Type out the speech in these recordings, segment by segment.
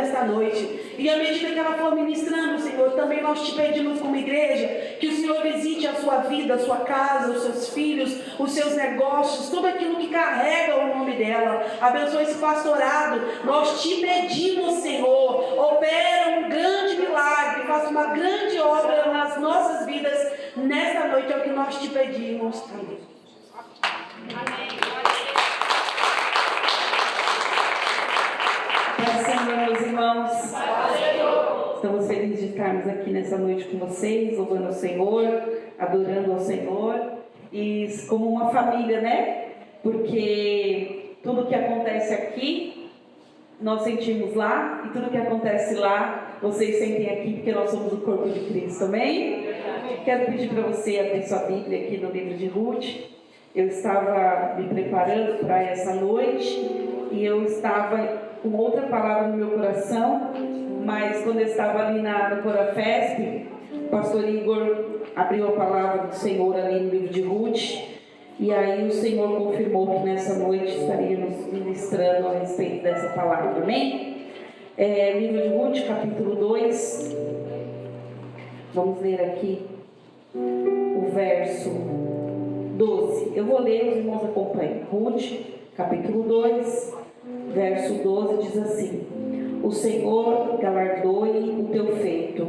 nesta noite. E à medida que ela for ministrando, Senhor, também nós te pedimos como igreja que o Senhor visite a sua vida, a sua casa, os seus filhos, os seus negócios, tudo aquilo que carrega o nome dela. Abençoe esse pastorado. Nós te pedimos, Senhor, opera um grande milagre, faça uma grande obra nas nossas vidas. Nesta noite é o que nós te pedimos. Amém. Paz, Senhor, meus irmãos. Estamos felizes de estarmos aqui nessa noite com vocês, louvando o Senhor, adorando ao Senhor e como uma família, né? Porque tudo que acontece aqui, nós sentimos lá, e tudo que acontece lá, vocês sentem aqui, porque nós somos o corpo de Cristo, amém? Quero pedir para você abrir sua Bíblia aqui no livro de Ruth. Eu estava me preparando para essa noite e eu estava com outra palavra no meu coração, mas quando eu estava ali no Corafesp, o pastor Igor abriu a palavra do Senhor ali no livro de Ruth, e aí o Senhor confirmou que nessa noite estaríamos ministrando a respeito dessa palavra, amém? Livro de Ruth, capítulo 2, vamos ler aqui o verso 12. Eu vou ler, os irmãos acompanhem. Ruth, capítulo 2, verso 12 diz assim: O Senhor galardoe o teu feito,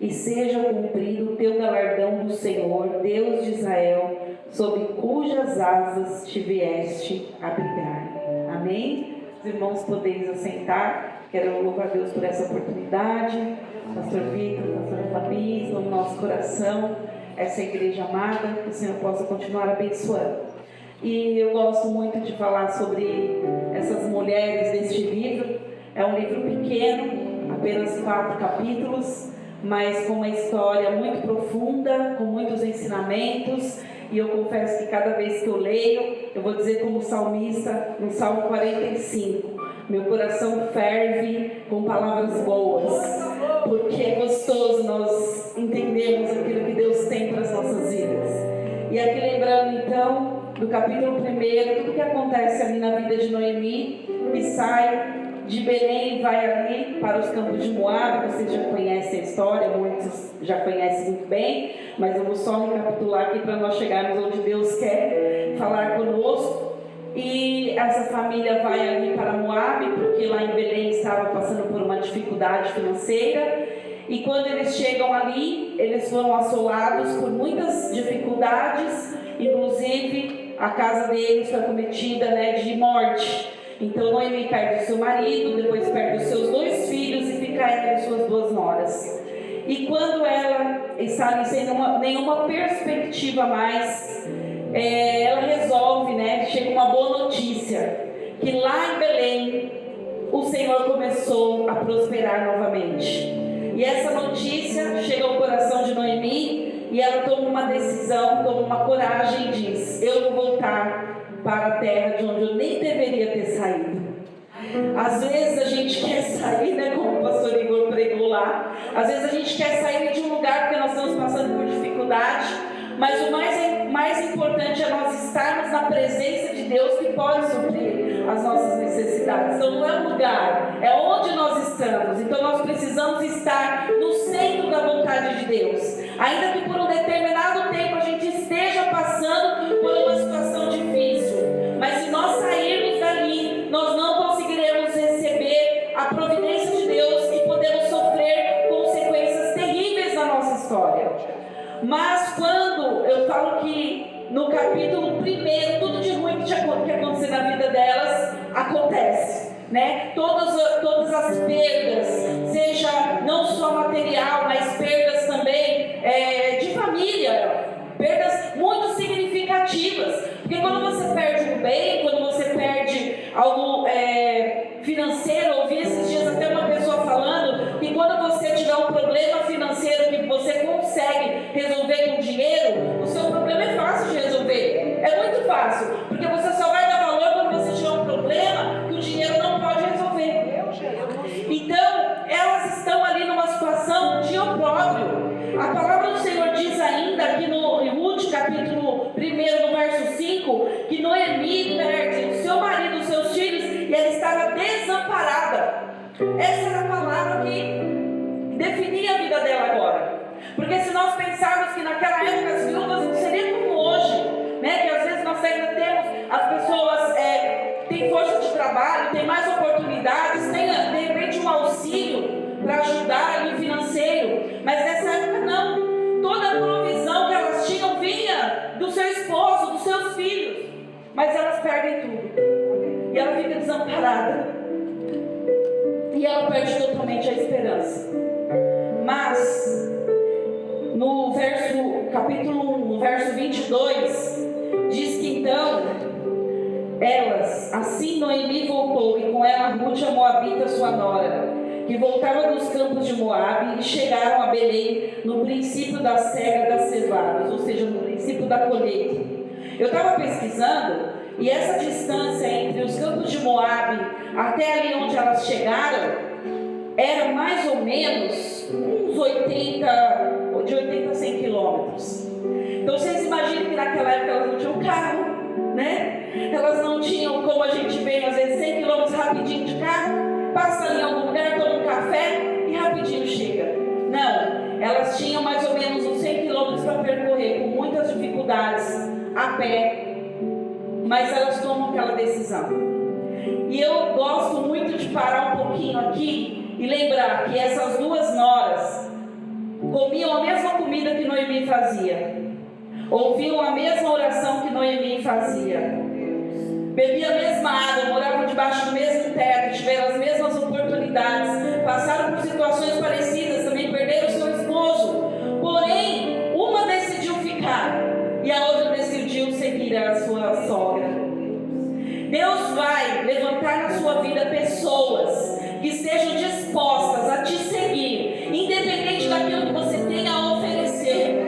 e seja cumprido o teu galardão do Senhor, Deus de Israel, sob cujas asas te vieste abrigar. Amém? Os irmãos podeis assentar. Quero louvar a Deus por essa oportunidade. Pastor Vitor, pastor Fabi, no nosso coração, essa igreja amada, que o Senhor possa continuar abençoando. E eu gosto muito de falar sobre essas mulheres deste livro. É um livro pequeno, apenas 4 capítulos, mas com uma história muito profunda, com muitos ensinamentos. E eu confesso que cada vez que eu leio, eu vou dizer como salmista, no Salmo 45, meu coração ferve com palavras boas, porque é gostoso nós entendermos aquilo que Deus tem para as nossas vidas. E aqui lembrando então do capítulo 1, tudo que acontece ali na vida de Noemi, que sai de Belém e vai ali para os campos de Moabe. Vocês já conhecem a história, muitos já conhecem muito bem, mas eu vou só recapitular aqui para nós chegarmos onde Deus quer falar conosco. E essa família vai ali para Moabe, porque lá em Belém estava passando por uma dificuldade financeira. E quando eles chegam ali, eles foram assolados por muitas dificuldades, inclusive a casa deles foi cometida, de morte. Então Noemi perde o seu marido, depois perde os seus 2 filhos e fica ela e suas 2 noras. E quando ela está ali sem nenhuma perspectiva mais, ela resolve, chega uma boa notícia, que lá em Belém o Senhor começou a prosperar novamente. E essa notícia chega ao coração de Noemi e ela toma uma decisão, toma uma coragem e diz: eu vou voltar para a terra de onde eu nem deveria ter saído. Às vezes a gente quer sair, como o pastor Igor pregou lá, às vezes a gente quer sair de um lugar porque nós estamos passando por dificuldade, mas o mais importante é nós estarmos na presença de Deus, que pode suprir as nossas necessidades. Então não é um lugar, é onde nós estamos. Então nós precisamos estar no centro da vontade de Deus, ainda que por um determinado tempo a gente esteja passando por uma situação difícil, mas se nós sairmos dali, nós não conseguiremos receber a providência de Deus e podemos sofrer consequências terríveis na nossa história. Mas quando eu falo que no capítulo 1, tudo de ruim que aconteceu na vida delas acontece, todas as perdas, seja não só material, mas perdas também de família, perdas muito significativas, porque quando você perde um bem, quando você perde algo financeiro, eu ouvi esses dias até uma pessoa falando que quando você tiver um problema financeiro que você consegue resolver com dinheiro, o seu problema é fácil de resolver, é muito fácil, porque você só vai dar valor quando você tiver um problema que o dinheiro não pode resolver. Então, elas estão ali numa situação de opróbrio. A palavra do Senhor diz ainda aqui em Ruth, capítulo 1, no verso 5, que Noemi perde o seu marido, os seus filhos, e ela estava desamparada. Essa era a palavra vida dela agora. Porque se nós pensarmos que naquela época as viúvas não seria como hoje, né? Que às vezes nós ainda temos, as pessoas têm força de trabalho, têm mais oportunidades, têm de repente um auxílio para ajudar ali financeiro. Mas nessa época não. Toda a provisão que elas tinham vinha do seu esposo, dos seus filhos. Mas elas perdem tudo. E ela fica desamparada. E ela perde totalmente a esperança. Mas, no capítulo 1, no verso 22, diz que então, elas, assim Noemi voltou, e com ela Ruth a Moabita, sua nora, que voltava dos campos de Moabe, e chegaram a Belém no princípio da cega das cevadas, ou seja, no princípio da colheita. Eu estava pesquisando, e essa distância entre os campos de Moabe até ali onde elas chegaram, era mais ou menos uns 80 a 100 quilômetros. Então vocês imaginam que naquela época elas não tinham carro, né? Elas não tinham, como a gente vê às vezes, 100 quilômetros rapidinho de carro, passa ali em algum lugar, toma um café e rapidinho chega. Não, elas tinham mais ou menos uns 100 quilômetros para percorrer, com muitas dificuldades, a pé. Mas elas tomam aquela decisão. E eu gosto muito de parar um pouquinho aqui e lembrar que essas duas noras comiam a mesma comida que Noemi fazia, ouviam a mesma oração que Noemi fazia, bebiam a mesma água, moravam debaixo do mesmo teto, tiveram as mesmas oportunidades, passaram por situações parecidas, também perderam seu esposo. Porém, uma decidiu ficar e a outra decidiu seguir a sua sogra. Deus vai levantar na sua vida pessoas que estejam dispostas a te seguir, independente daquilo que você tem a oferecer.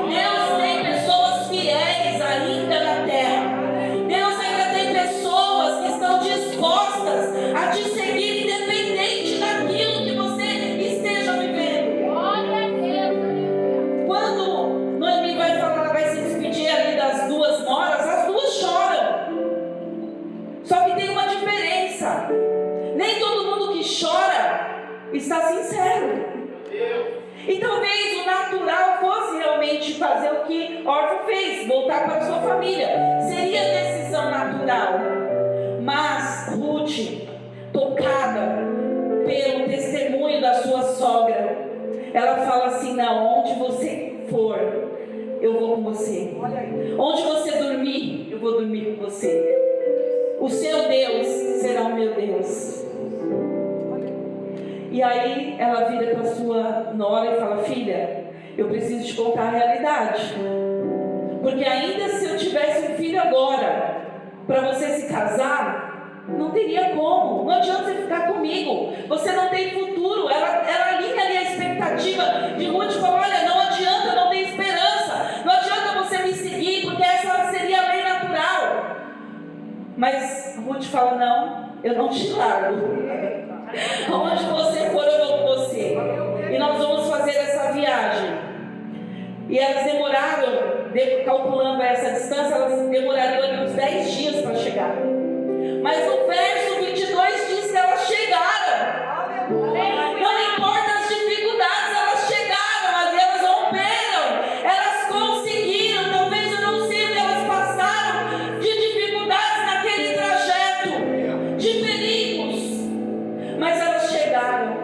Deus tem pessoas fiéis ainda na terra. Deus ainda tem pessoas que estão dispostas a te seguir, independente daquilo que você esteja vivendo. Glória a Deus. Quando Noemi vai falar, ela vai se despedir ali das duas noras, as duas choram. Só que tem uma diferença. Nem todo mundo que chora está sincero. E talvez o natural fosse realmente fazer o que Orfa fez, voltar para sua família. Seria a decisão natural. Mas Ruth, tocada pelo testemunho da sua sogra, ela fala assim: não, onde você for, eu vou com você. Onde você dormir, eu vou dormir com você. O seu Deus será o meu Deus. E aí ela vira para sua nora e fala: filha, eu preciso te contar a realidade. Porque ainda se eu tivesse um filho agora, para você se casar, não teria como. Não adianta você ficar comigo. Você não tem futuro. Ela alinha ali a expectativa de Ruth e fala: olha, não adianta, não tem esperança. Não adianta você me seguir, porque essa seria a lei natural. Mas Ruth fala: não, eu não te largo. Aonde você for, eu vou com você. E nós vamos fazer essa viagem. E elas demoraram, calculando essa distância, elas demorariam uns 10 dias para chegar. Mas no verso 22 diz que elas chegaram. Não importa as dificuldades, elas chegaram ali, elas romperam, elas conseguiram. Talvez eu não sei o que elas passaram de dificuldades naquele trajeto, de perigos, mas elas chegaram.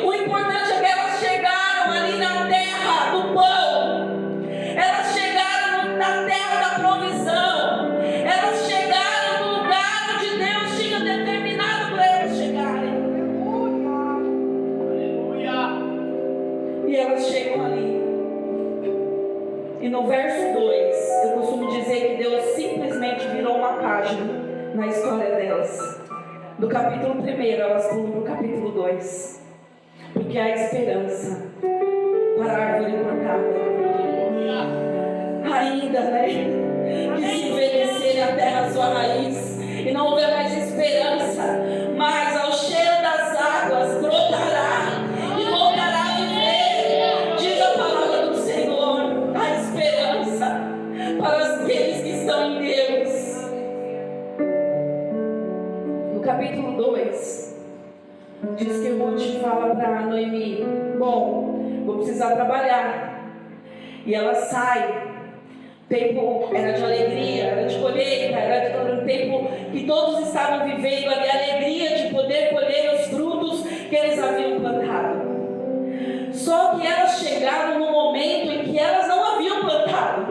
O importante é que elas chegaram ali na terra do pão, elas chegaram na terra da provisão, elas chegaram no lugar onde Deus tinha determinado para elas chegarem. E elas chegam ali. E no verso 2, eu costumo dizer que Deus simplesmente virou uma página na história delas. Do capítulo 1, elas pulam para o capítulo 2. Porque há esperança para a árvore plantada. Ainda, né? Que se envelhecer a terra a sua raiz e não houver mais esperança, mas ao cheiro das águas brotará e voltará a viver. Diz a palavra do Senhor: há esperança para aqueles que estão em Deus. No capítulo 2, Diz que Ruth fala para Noemi: bom, vou precisar trabalhar. E ela sai. O tempo era de alegria, era de colheita, era um tempo que todos estavam vivendo ali, a alegria de poder colher os frutos que eles haviam plantado. Só que elas chegaram no momento em que elas não haviam plantado,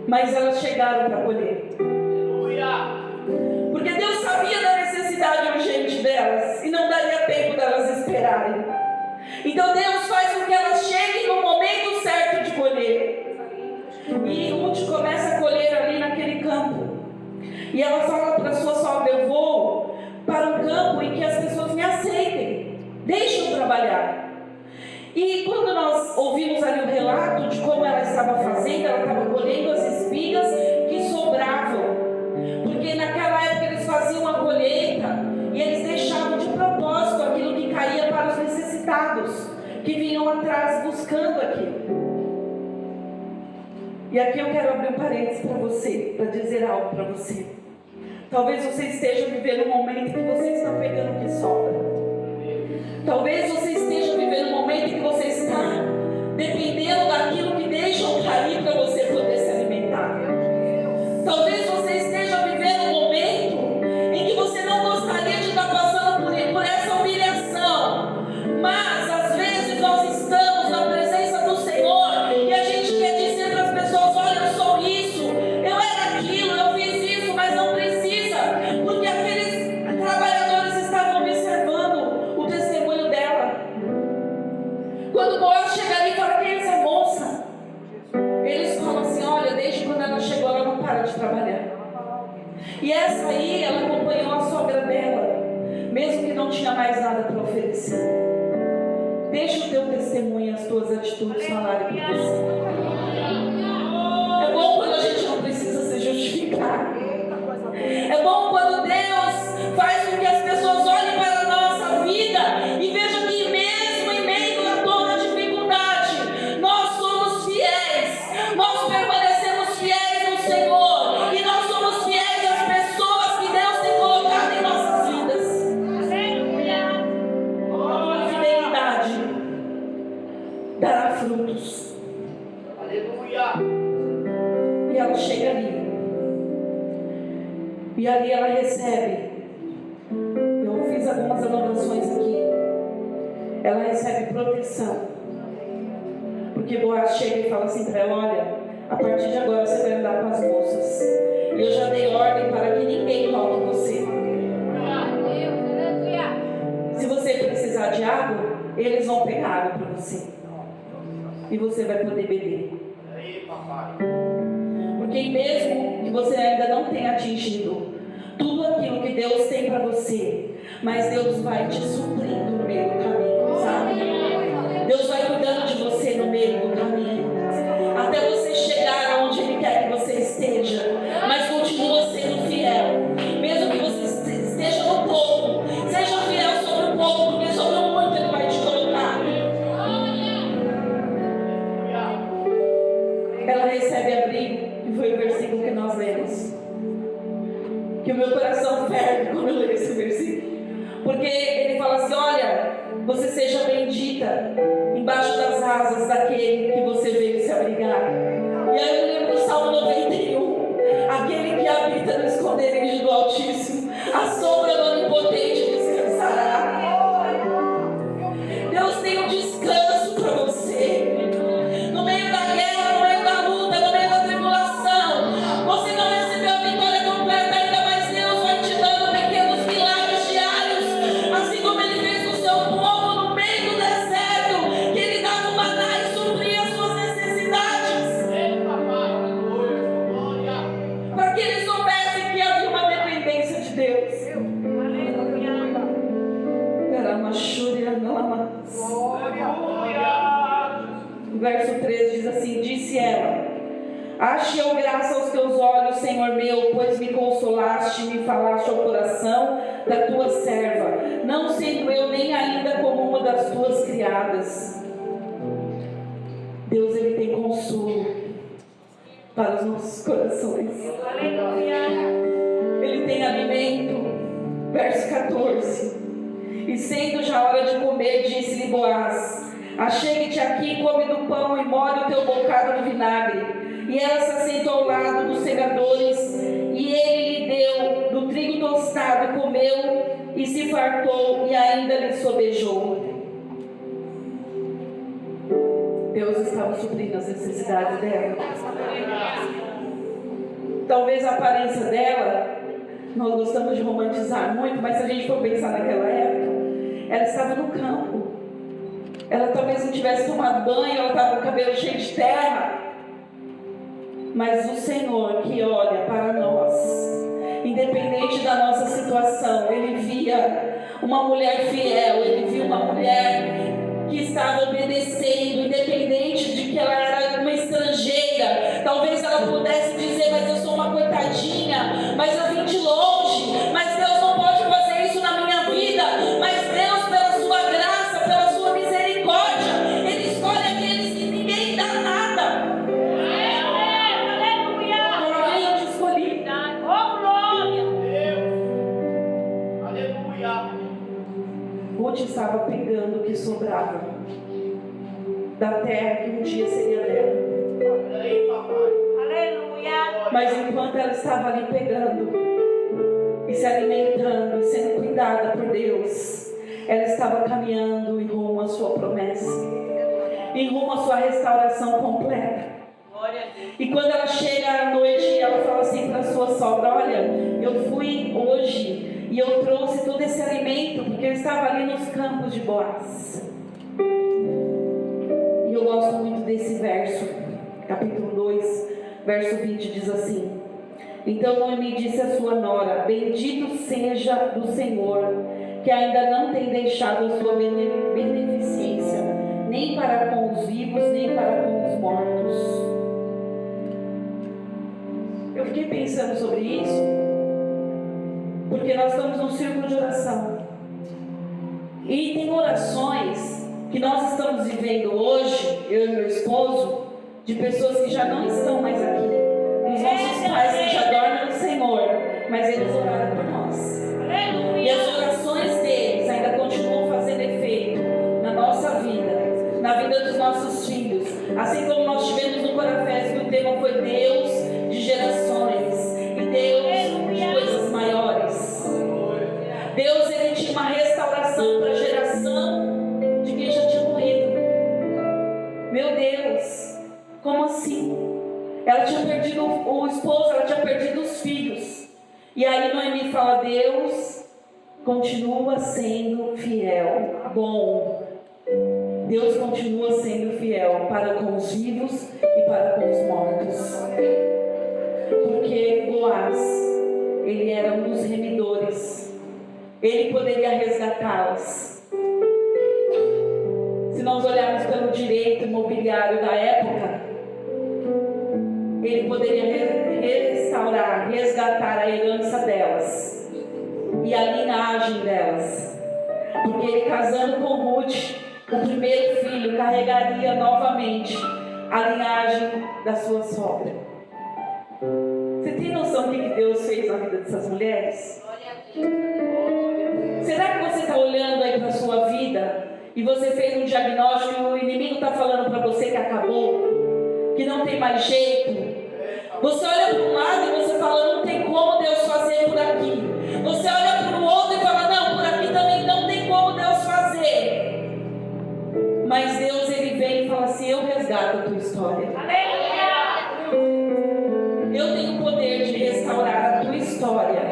mas elas chegaram para colher. Porque Deus sabia da necessidade urgente delas e não daria tempo delas esperarem. Então Deus faz com que elas cheguem no momento certo de colher. E Ruth começa a colher ali naquele campo. E ela fala para sua sogra: eu vou para um campo em que as pessoas me aceitem, deixem eu trabalhar. E quando nós ouvimos ali o relato de como ela estava fazendo, ela estava colhendo as espigas que sobravam. Porque naquela época eles faziam a colheita e eles deixavam de propósito aquilo que caía para os necessitados, que vinham atrás buscando aquilo. E aqui eu quero abrir um parênteses para você, para dizer algo para você. Talvez você esteja vivendo um momento que você está pegando o que sobra. Talvez você esteja vivendo um momento que você está dependendo daquilo que deixam cair para você poder se alimentar. Talvez você esteja vivendo um momento em que você não gostaria de estar passando por essa humilhação. Mas às vezes nós estamos na presença do Senhor e a gente quer dizer para as pessoas: olha, eu sou isso, eu era aquilo, eu fiz isso, mas não precisa. Porque aqueles trabalhadores estavam observando o testemunho dela. Quando Boaz chega ali e fala: quem é essa moça? Eles falam assim: olha, desde quando ela chegou ela não para de trabalhar. E essa aí, ela acompanhou a sogra dela, mesmo que não tinha mais nada para oferecer. Deixa o teu testemunho, as tuas atitudes falarem por você. É bom quando a gente não precisa se justificar. É bom quando Deus faz com que as pessoas olhem para a nossa vida e vejam que mesmo em meio a toda dificuldade, nós somos fiéis, nós permanecemos fiéis no Senhor e nós somos fiéis às pessoas que Deus tem colocado em nossas vidas. A fidelidade dará frutos. E ela chega ali. E ali ela recebe. Eu fiz algumas anotações aqui. Ela recebe proteção. Porque Boaz chega e fala assim para ela: olha, a partir de agora você vai andar com as moças. E eu já dei ordem para que ninguém toque você. Se você precisar de água, eles vão pegar água para você. E você vai poder beber. Porque mesmo que você ainda não tenha atingido tudo aquilo que Deus tem para você, mas Deus vai te suprindo no meio do caminho, sabe? Deus vai cuidando de você no meio do caminho, até você chegar aonde Ele quer que você esteja. Mas continua sendo fiel, mesmo que você esteja no pouco, seja fiel sobre o pouco, porque sobre o muito Ele vai te colocar. Ela recebe abrigo, e foi o versículo que nós lemos. Que o meu coração ferve quando eu leio esse versículo. Porque ele fala assim: olha, você seja bendita embaixo das asas daquele que você veio se abrigar. E aí eu lembro do Salmo 91. Aquele que habita no esconderijo do Altíssimo, a sombra do Onipotente descansará. Deus tem um descanso para você. No meio da guerra, no meio da luta, no meio da tribulação, você não recebeu a vitória completa ainda, mas Deus vai te dando pequenos milagres diários, assim como Ele fez com o seu povo no meio do deserto, que Ele dava o maná e supria as suas necessidades, para que eles soubessem que havia uma dependência de Deus. O verso 3 diz assim: disse ela: ache eu graça aos teus olhos, Senhor meu, pois me consolaste e me falaste ao coração da tua serva, não sendo eu nem ainda como uma das tuas criadas. Deus, Ele tem consolo para os nossos corações. Ele tem alimento Verso 14. E sendo já hora de comer, disse-lhe Boaz: achegue-te aqui, come do pão e molhe o teu bocado no vinagre. E ela se assentou ao lado dos segadores, e ele lhe deu do trigo tostado, comeu e se fartou, e ainda lhe sobejou. Deus estava suprindo as necessidades dela. Talvez a aparência dela, nós gostamos de romantizar muito, mas se a gente for pensar naquela época, ela estava no campo. Ela talvez não tivesse tomado banho, ela estava com o cabelo cheio de terra. Mas o Senhor que olha para nós, independente da nossa situação, Ele via uma mulher fiel, Ele via uma mulher que estava obedecendo, independente de que ela era uma estrangeira. Talvez ela pudesse dizer: mas eu sou uma coitadinha, mas eu vim de longe, mas Deus não pode fazer isso na minha vida. Mas Deus, pela sua graça, pela sua misericórdia, Ele escolhe aqueles que ninguém dá nada. Aleluia! Eu te escolhi. Oh, glória! Aleluia! Ruth estava pegando o que sobrava da terra que um dia seria dela. Aleluia! Mas enquanto ela estava ali pegando e se alimentando e sendo cuidada por Deus, ela estava caminhando em rumo à sua promessa, em rumo à sua restauração completa. Glória a Deus! E quando ela chega à noite, ela fala assim para a sua sogra: olha, eu fui hoje e eu trouxe todo esse alimento porque eu estava ali nos campos de Boaz. E eu gosto muito desse verso, capítulo 2, verso 20, diz assim: então Noemi disse à sua nora: bendito seja do Senhor, que ainda não tem deixado a sua beneficência, nem para com os vivos, nem para com os mortos. Eu fiquei pensando sobre isso, porque nós estamos num círculo de oração. E tem orações que nós estamos vivendo hoje, eu e meu esposo, de pessoas que já não estão mais aqui. Os nossos pais que já dormem no Senhor, mas eles oraram por nós. E as orações deles ainda continuam fazendo efeito na nossa vida, na vida dos nossos filhos. Assim como nós tivemos no Corafés, que o tema foi Deus de gerações e Deus de coisas maiores. Deus, Ele tinha uma restauração para a geração de quem já tinha morrido. Meu Deus, como assim? Ela tinha perdido o esposo, ela tinha perdido os filhos. E aí Noemi fala: Deus continua sendo fiel, bom. Deus continua sendo fiel para com os vivos e para com os mortos. Porque Boaz, ele era um dos remidores. Ele poderia resgatá-las. Se nós olharmos pelo direito imobiliário da época, ele poderia restaurar, resgatar a herança delas e a linhagem delas. Porque ele, casando com Ruth, o primeiro filho carregaria novamente a linhagem da sua sogra. Você tem noção do que Deus fez na vida dessas mulheres? Será que você está olhando aí para a sua vida e você fez um diagnóstico e o inimigo está falando para você que acabou, que não tem mais jeito? Você olha para um lado e você fala: não tem como Deus fazer por aqui. Você olha para o outro e fala: não, por aqui também não tem como Deus fazer. Mas Deus, Ele vem e fala assim: eu resgato a tua história. Eu tenho o poder de restaurar a tua história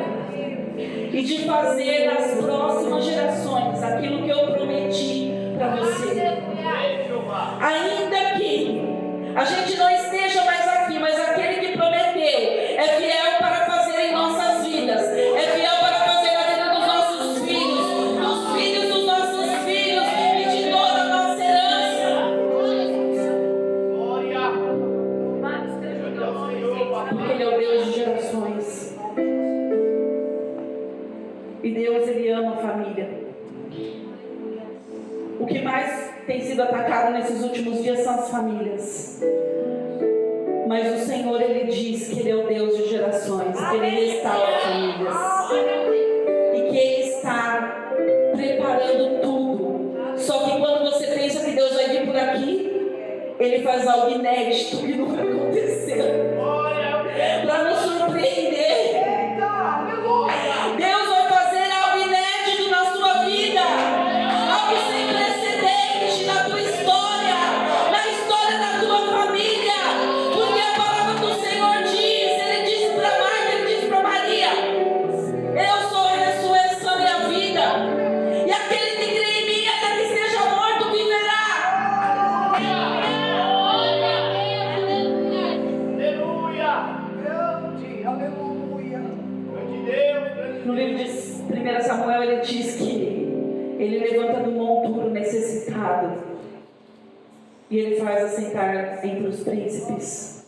e de fazer nas próximas gerações aquilo que eu prometi para você. Ainda que a gente não esteja mais aqui, mas aquele que prometeu é fiel para fazer em nossas vidas, é fiel para fazer na vida dos nossos filhos, dos filhos dos nossos filhos e de toda a nossa herança. Porque Ele é o Deus de gerações. E Deus, Ele ama a família. O que mais tem sido atacado nesses últimos dias são as famílias. Mas o Senhor, Ele diz que Ele é o Deus de gerações, que Ele restaura famílias. E que Ele está preparando tudo. Só que quando você pensa que Deus vai vir por aqui, Ele faz algo inédito que nunca aconteceu, para nos surpreender. Deus vai fazer algo inédito na sua vida, algo sem precedente na tua história, na história da tua família, porque a palavra do Senhor diz, Ele disse para Marta, Ele disse para Maria: eu sou a ressurreição e a vida, e aquele que crê em mim, ainda que esteja morto, viverá. No livro de 1 Samuel, ele diz que ele levanta do monturo necessitado e ele faz assentar entre os príncipes.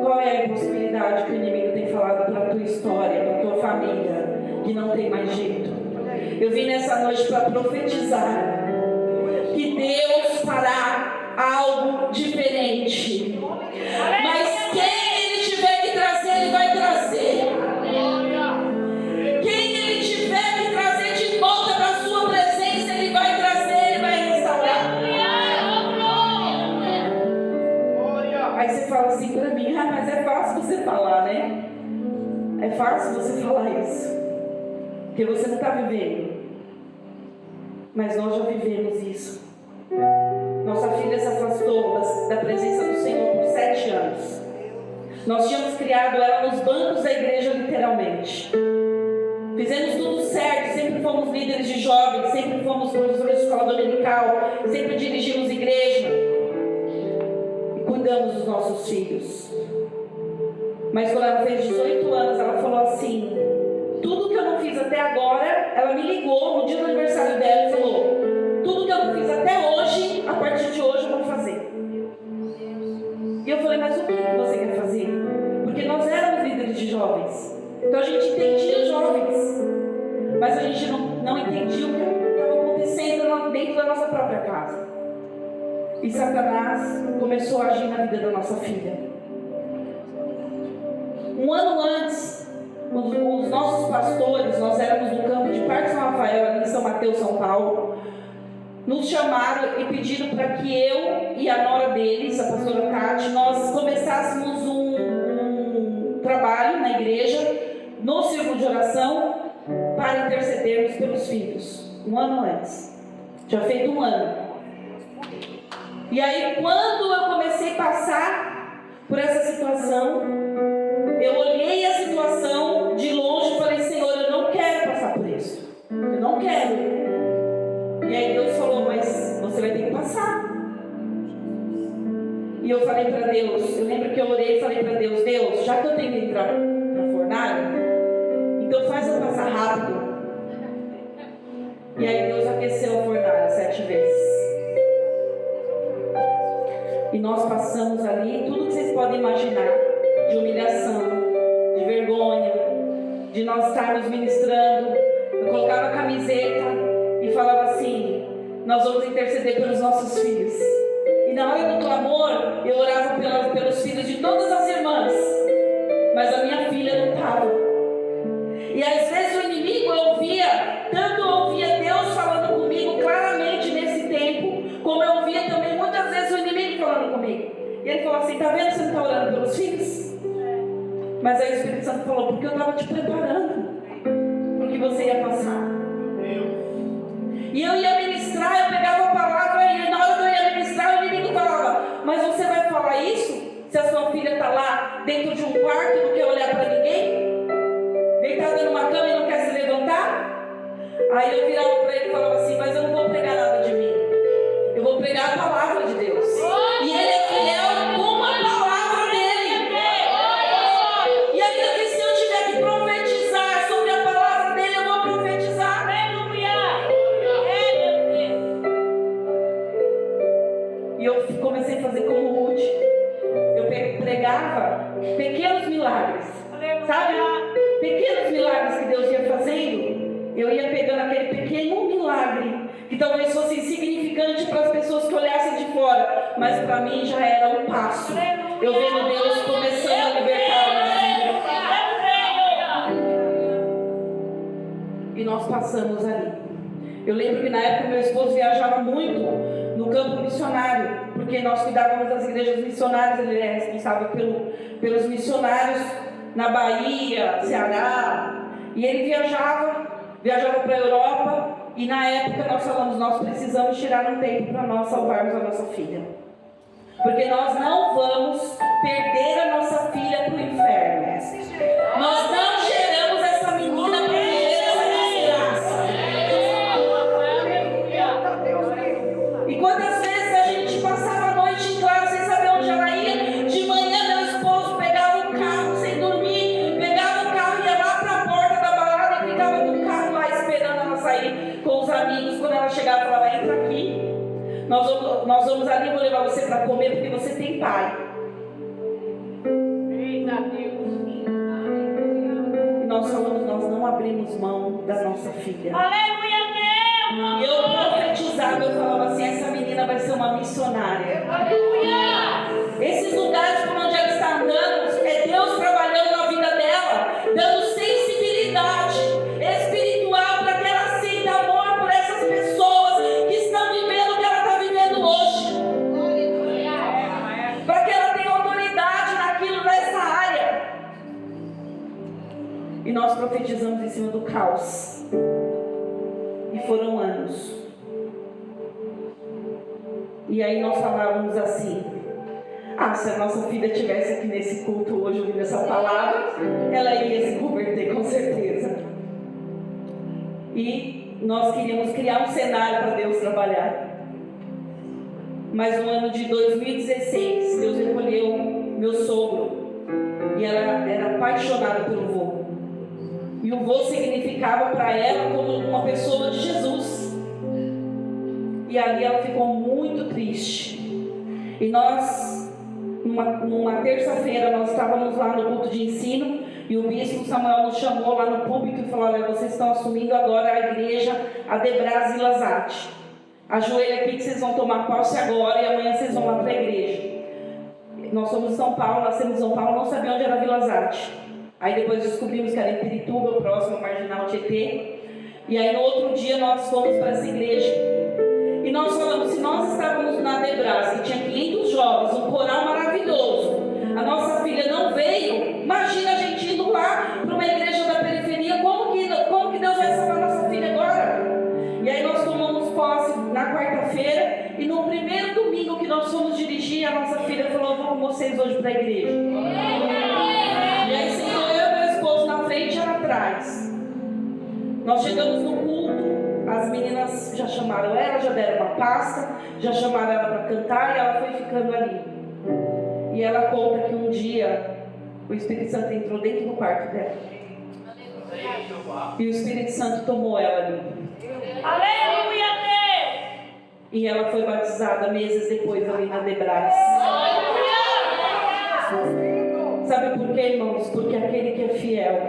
Qual é a impossibilidade que o inimigo tem falado para a tua história, para a tua família, que não tem mais jeito? Eu vim nessa noite para profetizar que Deus fará algo diferente, mas quem Ele tiver que trazer, Ele vai trazer. Quem Ele tiver que trazer de volta para a sua presença, Ele vai trazer, Ele vai restaurar. Aí você fala assim para mim: ah, mas é fácil você falar, né? É fácil você falar isso, porque você não está vivendo. Mas nós já vivemos isso. Nossa filha se afastou da presença do Senhor por 7 anos. Nós tínhamos criado ela nos bancos da igreja, literalmente. Fizemos tudo certo, sempre fomos líderes de jovens, sempre fomos professores de escola dominical, sempre dirigimos igreja e cuidamos dos nossos filhos. Mas quando ela fez 18 anos, ela falou assim: tudo que eu não fiz até agora, ela me ligou no dia do aniversário dela e falou: tudo que eu não fiz até hoje, a partir de hoje eu vou fazer. E eu falei: mas o que você quer fazer? Porque nós éramos líderes de jovens, então a gente entendia os jovens, mas a gente não entendia o que estava acontecendo dentro da nossa própria casa. E Satanás começou a agir na vida da nossa filha. Um ano antes, os nossos pastores, nós éramos no campo de Parque São Rafael, ali em São Mateus, São Paulo, nos chamaram e pediram para que eu e a nora deles, a pastora Tati, nós começássemos um trabalho na igreja, no círculo de oração, para intercedermos pelos filhos. Um ano antes. Já feito um ano. E aí, quando eu comecei a passar por essa situação, eu olhei a situação de longe e falei: Senhor, eu não quero passar por isso. Eu não quero. E aí Deus falou: mas você vai ter que passar. E eu falei para Deus, eu lembro que eu orei e falei para Deus: Deus, já que eu tenho que entrar na fornalha, então faz eu passar rápido. E aí Deus aqueceu a fornalha 7 vezes. E nós passamos ali tudo que vocês podem imaginar, de humilhação, de vergonha, de nós estarmos ministrando. Eu colocava a camiseta e falava assim: nós vamos interceder pelos nossos filhos. E na hora do clamor, eu orava pelos filhos de todas as irmãs, mas a minha filha não estava. E às vezes o inimigo, eu ouvia Deus falando comigo claramente nesse tempo, como eu ouvia também muitas vezes o inimigo falando comigo. E ele falou assim: tá vendo que você não está orando pelos filhos? Mas aí o Espírito Santo falou: porque eu estava te preparando para o que você ia passar. E eu ia ministrar, eu pegava a palavra e na hora que eu ia ministrar, o inimigo falava: mas você vai falar isso se a sua filha está lá dentro de um quarto e não quer olhar para ninguém? Deitada numa cama e não quer se levantar? Aí eu virava para ele e falava assim: mas eu não vou pregar nada de mim, eu vou pregar a palavra de Deus. E ele é fiel com a palavra dele. E ainda que se eu tiver que profetizar sobre a palavra dele, eu vou profetizar. E eu comecei a fazer como Ruth. Eu pregava pequenos milagres, sabe? Pequenos milagres que Deus ia fazendo. Eu ia pegando aquele pequeno milagre que talvez fosse insignificante para as pessoas que olhassem de fora, mas para mim já era um passo. Eu vendo Deus começando a libertar a minha vida. nós passamos ali. Eu lembro que na época meu esposo viajava muito no campo missionário, porque nós cuidávamos das igrejas missionárias, ele é responsável pelos missionários na Bahia, Ceará, e ele viajava para a Europa, e na época nós falamos, nós precisamos tirar um tempo para nós salvarmos a nossa filha, porque nós não vamos perder a nossa filha para o inferno. Nós não geramos essa menina para viver essa desgraça. E quantas vezes a gente passava a noite em claro sem saber onde ela ia? De manhã meu esposo pegava o carro sem dormir, pegava o carro e ia lá para a porta da balada e ficava com o carro lá esperando ela sair com os amigos. Quando ela chegava, falava, entra aqui, nós vamos ali, vou levar você para comer porque você tem pai. E nós falamos, nós não abrimos mão da nossa filha. Aleluia, Deus! E eu profetizava, eu falava assim, essa menina vai ser uma missionária. Esses lugares por onde ela está andando, é Deus trabalhando na vida dela, dando sensibilidade espiritual para que ela sinta amor por essas pessoas que estão vivendo o que ela está vivendo hoje. Para que ela tenha autoridade naquilo, nessa área. E nós profetizamos em cima do caos. E foram anos. E aí nós falávamos assim, se a nossa filha estivesse aqui nesse culto hoje ouvindo essa palavra, ela iria se converter com certeza. E nós queríamos criar um cenário para Deus trabalhar. Mas no ano de 2016, Deus recolheu meu sogro. E ela era apaixonada pelo vô. E o vô significava para ela como uma pessoa de Jesus. E ali ela ficou muito triste. E nós, numa terça-feira, nós estávamos lá no culto de ensino. E o bispo Samuel nos chamou lá no púlpito e falou, olha, vocês estão assumindo agora a igreja Adebras Vila Zate. Ajoelha aqui que vocês vão tomar posse agora e amanhã vocês vão lá para a igreja. Nós somos de São Paulo, nascemos em São Paulo, não sabia onde era Vila Zate. Aí depois descobrimos que era em Pirituba, próximo ao Marginal Tietê. E aí no outro dia nós fomos para essa igreja. E nós falamos, se nós estávamos na Adebras, que tinha 500 jovens, um coral maravilhoso, a nossa filha não veio, imagina a gente indo lá para uma igreja da periferia, como que Deus vai salvar a nossa filha agora? E aí nós tomamos posse na quarta-feira, e no primeiro domingo que nós fomos dirigir, a nossa filha falou, vou com vocês hoje para a igreja. E aí sentou eu e meu esposo na frente e ela atrás. Nós chegamos no culto, as meninas já chamaram ela, já deram uma pasta, já chamaram ela para cantar e ela foi ficando ali. E ela conta que um dia o Espírito Santo entrou dentro do quarto dela. E o Espírito Santo tomou ela ali. Aleluia, Deus! E ela foi batizada meses depois ali na Adebras. Sabe por quê, irmãos? Porque aquele que é fiel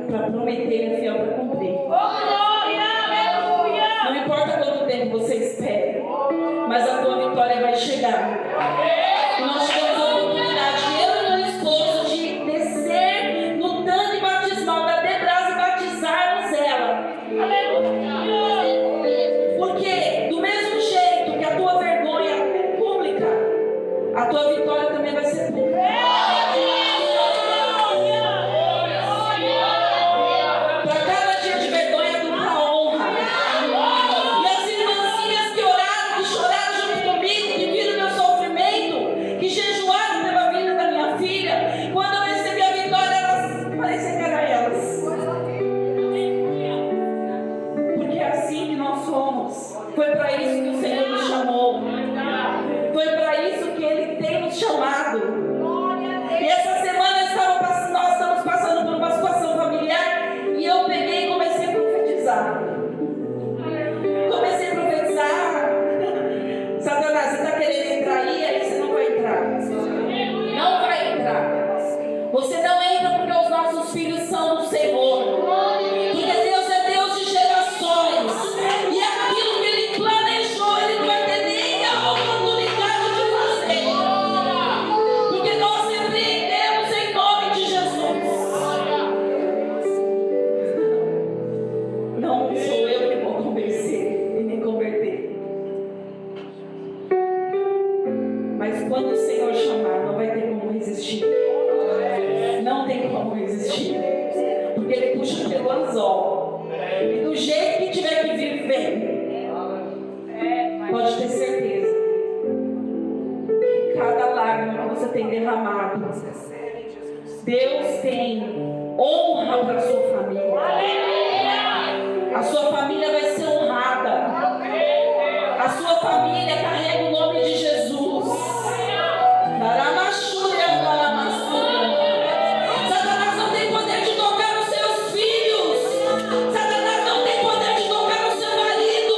para prometer, ele é fiel para cumprir. Glória, aleluia! Não importa quanto tempo você espera, mas a tua vitória vai chegar. E nós tivemos a oportunidade, eu e meu esposo, de descer no tanque batismal da Adebras e batizarmos ela. Aleluia! Porque do mesmo jeito que a tua vergonha é pública, a tua vitória também vai ser pública. Para cada não sou eu que vou convencer e me converter. Mas quando o Senhor chamar, não vai ter como resistir. Não tem como resistir. Porque Ele puxa pelo anzol. E do jeito que tiver que vir, vem. Pode ter certeza que cada lágrima que você tem derramado, Deus tem honra para a sua família. A sua família vai ser honrada. A sua família carrega o nome de Jesus. Satanás não tem poder de tocar nos seus filhos. Satanás não tem poder de tocar no seu marido.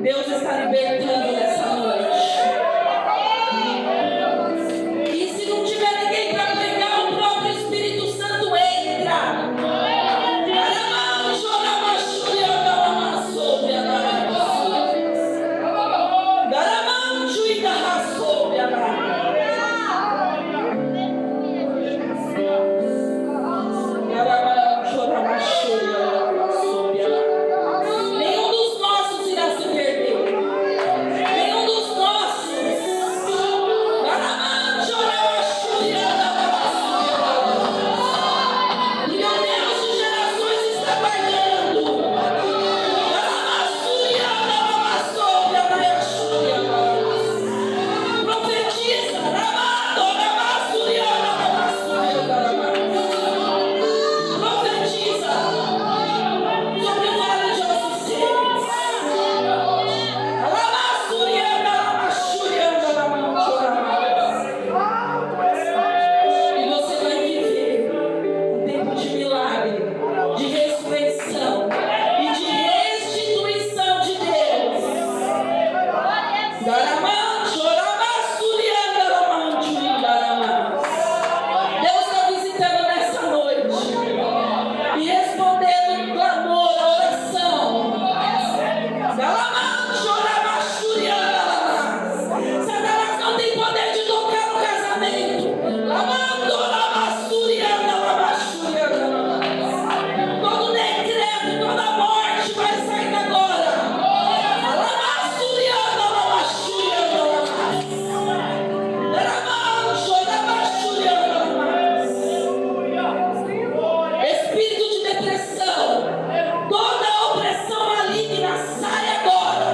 Deus está libertando nessa noite. E se não tiver ninguém para pregar, o próprio Espírito Santo entra. Nenhum dos nossos irá se perder. Nenhum dos nossos. Meu Deus de gerações está guardando. Profetiza. Profetiza sobre o vale de ossos secos. E você vai viver um tempo de milagre, de ressurreição e de restituição de Deus. Deus está visitando nessa noite e respondendo o clamor, a oração. Satanás não tem poder de tocar no casamento. Todo decreto, toda morte vai sair agora. Espírito de depressão, toda opressão maligna sai agora.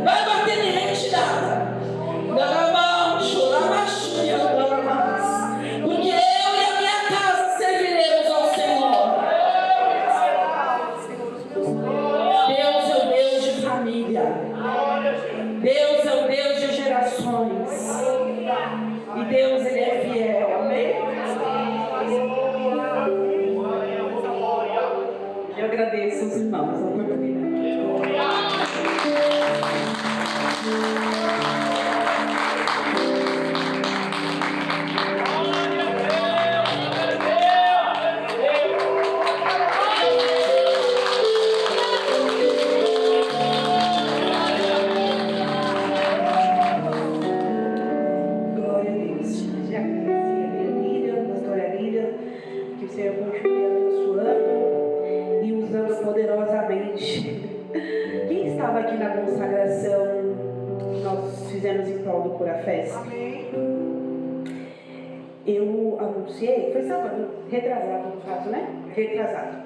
Vai bater em retirada. Porque eu e a minha casa serviremos ao Senhor. Deus é o Deus de família. Deus é o Deus de gerações. E Deus, Ele é fiel. Amém? Eu agradeço os irmãos a oportunidade. Glória a Deus. Já agradecia a Lília, a pastora Lília, que o Senhor continue abençoando e usando poderosamente. Quem estava aqui na consagração que nós fizemos em prol do Cura Festa? Eu anunciei, foi sábado retrasado no caso, né? Retrasado.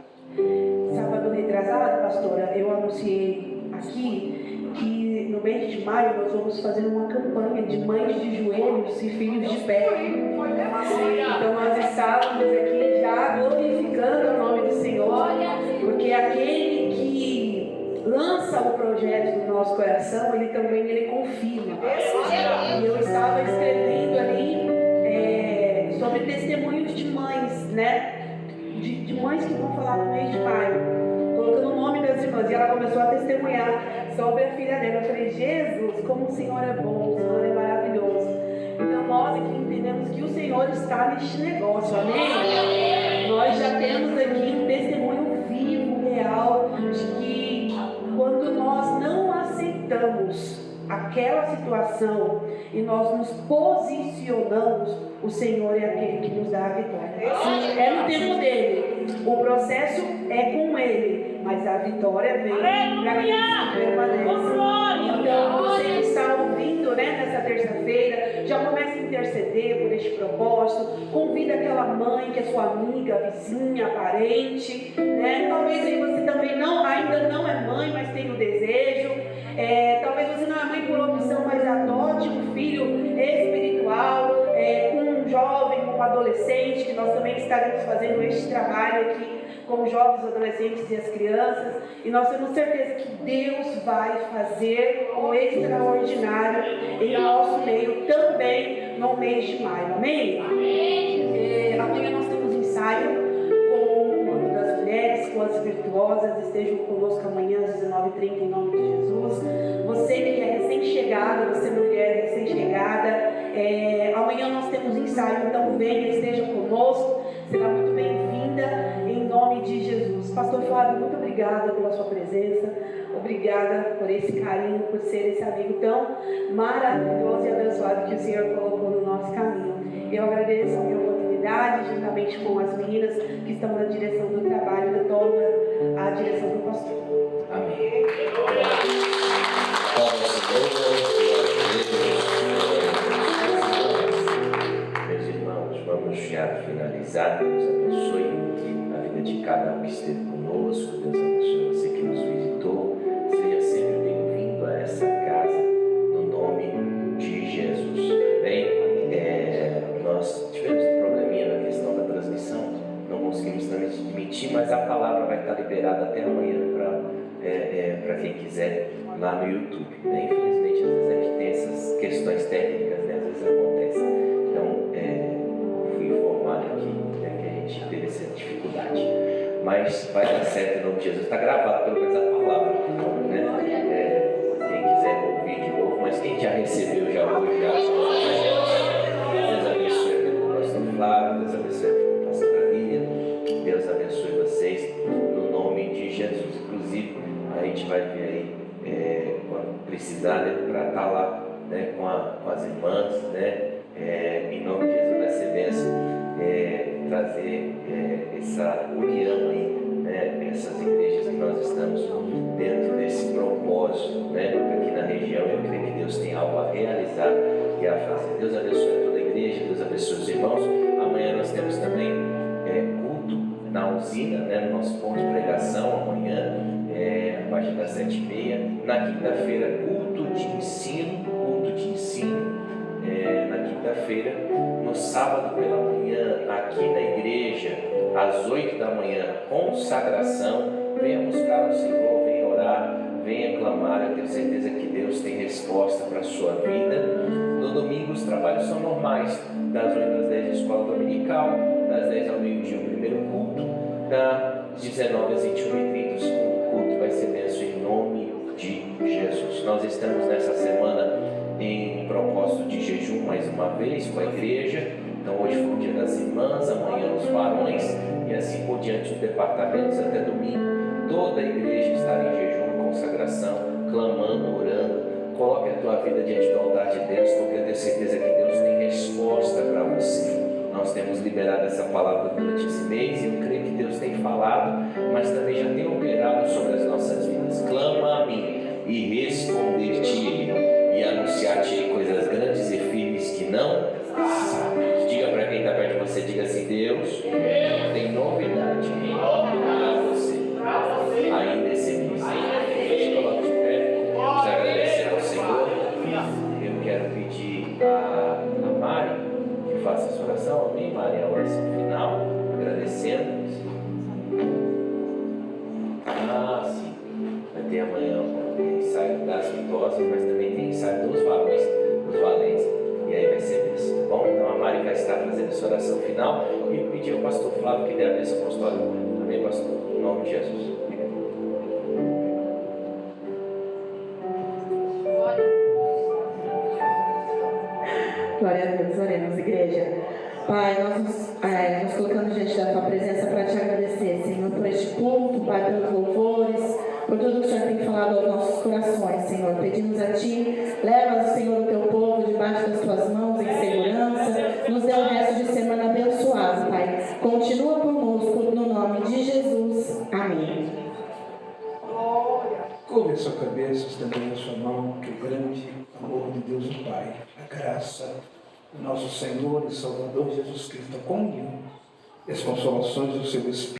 Sábado retrasado, pastora, eu anunciei aqui que no mês de maio nós vamos fazer uma campanha de mães de joelhos e filhos de pé. Então nós estávamos aqui já glorificando o nome do Senhor, porque aquele que lança o projeto no nosso coração, ele confirma. E eu estava escrevendo ali sobre testemunhos de mães, né? De mães que vão falar no mês de maio, colocando o nome das irmãs. E ela começou a testemunhar sobre a filha dela. Eu falei, Jesus, como o Senhor é bom, o Senhor é maravilhoso. Então nós aqui entendemos que o Senhor está neste negócio, amém? Nós já temos aqui um testemunho vivo aquela situação e nós nos posicionamos, o Senhor é aquele que nos dá a vitória. É no tempo dele, o processo é com ele, mas a vitória vem para aqueles que permanecem. Então, você que está ouvindo, né, nessa terça-feira, já comece a interceder por este propósito. Convida aquela mãe que é sua amiga, vizinha, parente, né? Talvez aí você também ainda não é mãe, mas tem o desejo. Talvez você não é mãe por opção, mas adote um filho espiritual, com um jovem, com um adolescente, que nós também estaremos fazendo este trabalho aqui com os jovens, adolescentes e as crianças, e nós temos certeza que Deus vai fazer o extraordinário em nosso meio também no mês de maio, amém? Amanhã nós temos ensaio com o Manto das Mulheres, com as virtuosas, estejam conosco amanhã às 19h30 em nome de Jesus. Você que é recém-chegada, você mulher recém-chegada, amanhã nós temos ensaio, então venha, esteja conosco, será muito bem-vinda em nome de Jesus. Pastor Flávio, muito obrigada pela sua presença, obrigada por esse carinho, por ser esse amigo tão maravilhoso e abençoado que o Senhor colocou no nosso caminho. Eu agradeço a minha oportunidade, juntamente com as meninas que estão na direção do trabalho, eu tomo a direção do pastor. Amém. Meus irmãos, vamos já finalizar. Deus abençoe a vida de cada um que esteve conosco. Deus abençoe você que nos visitou. Seja sempre bem-vindo a essa casa, no nome de Jesus. Bem, nós tivemos um probleminha na questão da transmissão, não conseguimos transmitir, mas a palavra vai estar liberada até amanhã para quem quiser lá no YouTube. Né? Infelizmente, às vezes a gente tem essas questões técnicas, né? Às vezes acontece. Então, fui informado aqui, né, que a gente teve essa dificuldade. Mas vai dar certo em nome de Jesus. Está gravado pelo menos a palavra. Né? Quem quiser ouvir de novo, mas quem já recebeu já hoje, já. Deus abençoe pelo pastor Flávio, Deus abençoe pelo pastor Lívia, Deus abençoe vocês no nome de Jesus. Inclusive, a gente vai ver aí, quando precisar, né, para estar lá, né, com as irmãs, né, em nome de Jesus, vai ser bênção trazer essa união aí, né, essas igrejas que nós estamos dentro desse propósito, né, aqui na região. Eu creio que Deus tem algo a realizar e a fazer. Deus abençoe toda a igreja, Deus abençoe os irmãos. Amanhã nós temos também culto na usina, né, no nosso ponto de pregação, amanhã, a partir das 7h30. Na quinta-feira, culto de ensino, na quinta-feira. No sábado pela manhã, aqui na igreja, às 8 da manhã, consagração. Venha buscar o Senhor, venha orar, venha clamar. Eu tenho certeza que Deus tem resposta para a sua vida. No domingo, os trabalhos são normais, das 8 às 10 de escola dominical, das 10 ao meio-dia o primeiro culto, das 19 às 21h30 o segundo culto. Vai ser bênção em nome de Jesus. Nós estamos nessa semana em propósito de jejum mais uma vez com a igreja. Então hoje foi o dia das irmãs, amanhã os varões e assim por diante os departamentos até domingo. Toda a igreja estará em jejum, consagração, clamando, orando. Coloque a tua vida diante do altar de Deus, porque eu tenho certeza que Deus tem resposta para você. Nós temos liberado essa palavra durante esse mês e eu creio que Deus tem falado, mas também já tem operado sobre as nossas vidas. Clama a mim e responder-te-ei e anunciar-te coisas grandes e firmes que não sabes. Diga para quem está perto de você, diga assim: Deus tem novidade para você ainda esse mês. Se coloque de pé, vamos agradecer ao Senhor. Eu quero pedir a Mari que faça essa oração. Amém, Mari? A oração final, agradecendo. Sim. Vai ter amanhã o ensaio das vitosas, mas também tem ensaio dos varões, dos valentes. E aí vai ser isso, tá bom? Então a Mari vai estar fazendo essa oração final e pedir ao pastor Flávio que dê a bênção apostólica. Amém, pastor? Em nome de Jesus. Glória a Deus, oremos, igreja. Pai, nós nos colocamos diante da tua presença para te agradecer, Senhor, por este culto, Pai, pelos louvores, por tudo que o Senhor tem falado aos nossos corações, Senhor. Pedimos a ti, leva Amém. Glória. Curve a sua cabeça, estendendo a sua mão, que o grande amor de Deus o Pai, a graça do nosso Senhor e Salvador Jesus Cristo, a comunhão e as consolações do seu Espírito